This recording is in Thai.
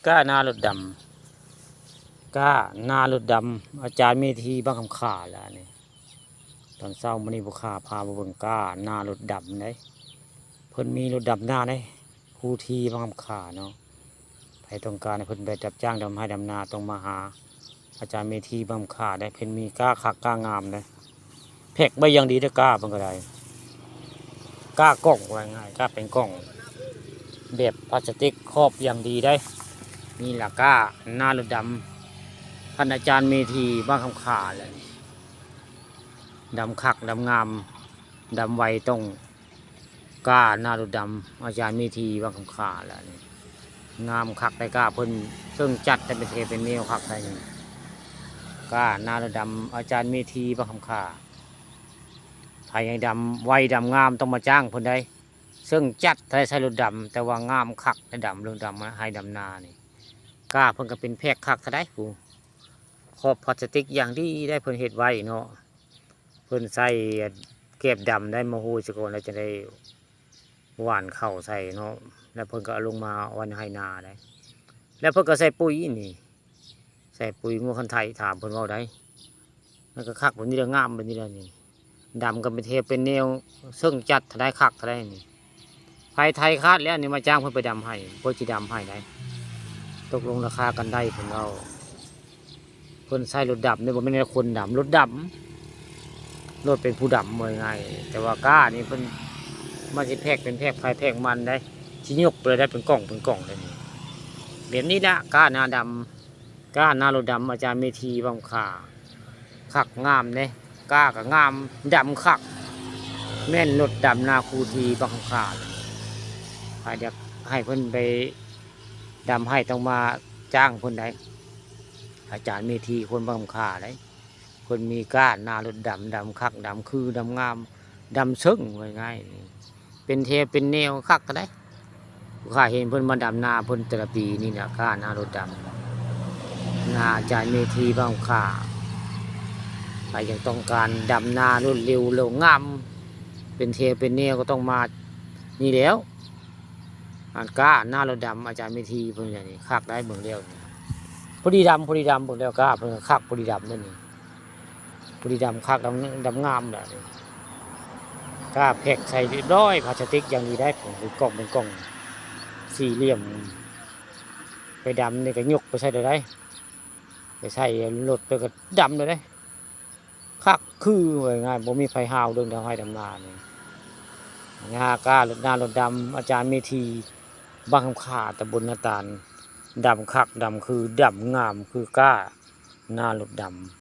ก้าหน้ารถดำก้าหน้ารถดำอาจารย์เมธีบางคำขาแล้วนี่ตอนเช้ามื้อนี้บุคคาพามาเบิ่งก้าหน้ารถดำได้เพิ่นมีรถดำหน้าได้ครูทีบางคำขาเนาะใครต้องการให้เพิ่นไปจับจ้างดำให้ดำนาต้องมาหาอาจารย์เมธีบางคำขาได้เพิ่นมีก้าคักก้างามได้แพ็กใบอย่างดีเด้อก้าเพิ่นก็ได้ก้ากล้องว่าง่ายก้าเป็นกล้องแบบพลาสติกครอบอย่างดีได้นี่ล่ะก้าหน้ารถดำท่านอาจารย์เมธีบ้างคำขาเลยดำคักดำงามดำไวตรงก้าหน้ารถดำอาจารย์เมธีบ้างคำขาแล้วนี่งามคักได้ก้าเพิ่นซึ่งจัดแต่เป็นเทเป็นเนวคักได้นี่ก้าหน้ารถดำอาจารย์เมธีบ้างคำขาถ้ายังดำไวดำงามต้องมาจ้างเพิ่นได้ซึ่งจัดใช้รถดำแต่ว่างามคักได้ดำเรื่องดำให้ดำนานี่ก้าเพิ่นก็เป็นแพกคักได้ผู้ขอบพลาสติกอย่างที่ได้เพิ่นเฮ็ดไว้เนาะเพิ่นใส่เก็บดำได้มาหูสก่อนแล้วจะได้หว่านเข้าใส่เนาะแล้วเพิ่นก็เอาลงมาวันให้นาได้แล้วเพิ่นก็ใส่ปุ๋ยนี่ใส่ปุ๋ยงัวคันไทยถามเพิ่นเว้าได้มันก็คักแบบนี้แล้วงามแบบนี้แล้วนี่ดำก็เป็นเทเป็นแนวซึ่งจัดได้คักได้นี่ไผไทยคาดแล้วนี่มาจ้างเพิ่นไปดำให้เพิ่นสิดำให้ได้ตกลงราคากันได้เพิ่นเอาเพิ่นใส่รถดำเนี่ยบ่แม่นคนดำรถดำรถเป็นผู้ดำว่าง่ายแต่ว่าก้านี่เพิ่นมันสิแพกเป็นแพกไฟแพกมันได้สิยกเลยได้เป็นกล่องเลยนี่แบบนี้ละก้าหน้าดำก้าหน้ารถดำอาจารย์เมธีบางขาคักงามเด้ก้าก็งามดำคักแม่นรถดำนาครูทีบางขาอยากให้เพิ่นไปดำให้ต้องมาจ้างเพิ่นได้อาจารย์เมธีคนบางขาได้คนมีก้านหน้ารถดำคักดำคือดำงามดำซึ้งง่ายๆเป็นเทเป็นแนวคักก็ได้ข้าเห็นเพิ่นมาดำนาเพิ่นแต่ละปีนี่นะก้านหน้ารถดำนาอาจารย์เมธีบางขาใครยังต้องการดำนารวดเร็วงามเป็นเทเป็นแนวก็ต้องมานี่แล้วก้าหน้ารถดำอาจารย์เมธีเพิ่นอย่างนี้คักได้เบิ่งเดียวพอดีดำเบิ่งแล้วก้าเพิ่นคักพอดีดำนั่นนี่พอดีดำคักดำงามแบบนี้ก้าแพ็กใส่เรียบร้อยพลาสติกอย่างนี้ได้ผมเป็นกล่องสี่เหลี่ยมไปดำนี่ก็ยกไปใส่ได้ไปใส่รถไปก็ดำเลยได้คักคือง่ายผมมีไฟหาวเดินทางให้ดำนาเนี่ยงาก้ารถรถดำอาจารย์เมธีบางคำขาตำบลนาตาลดำคักดำคือดำงามคือก้าหน้ารถดำ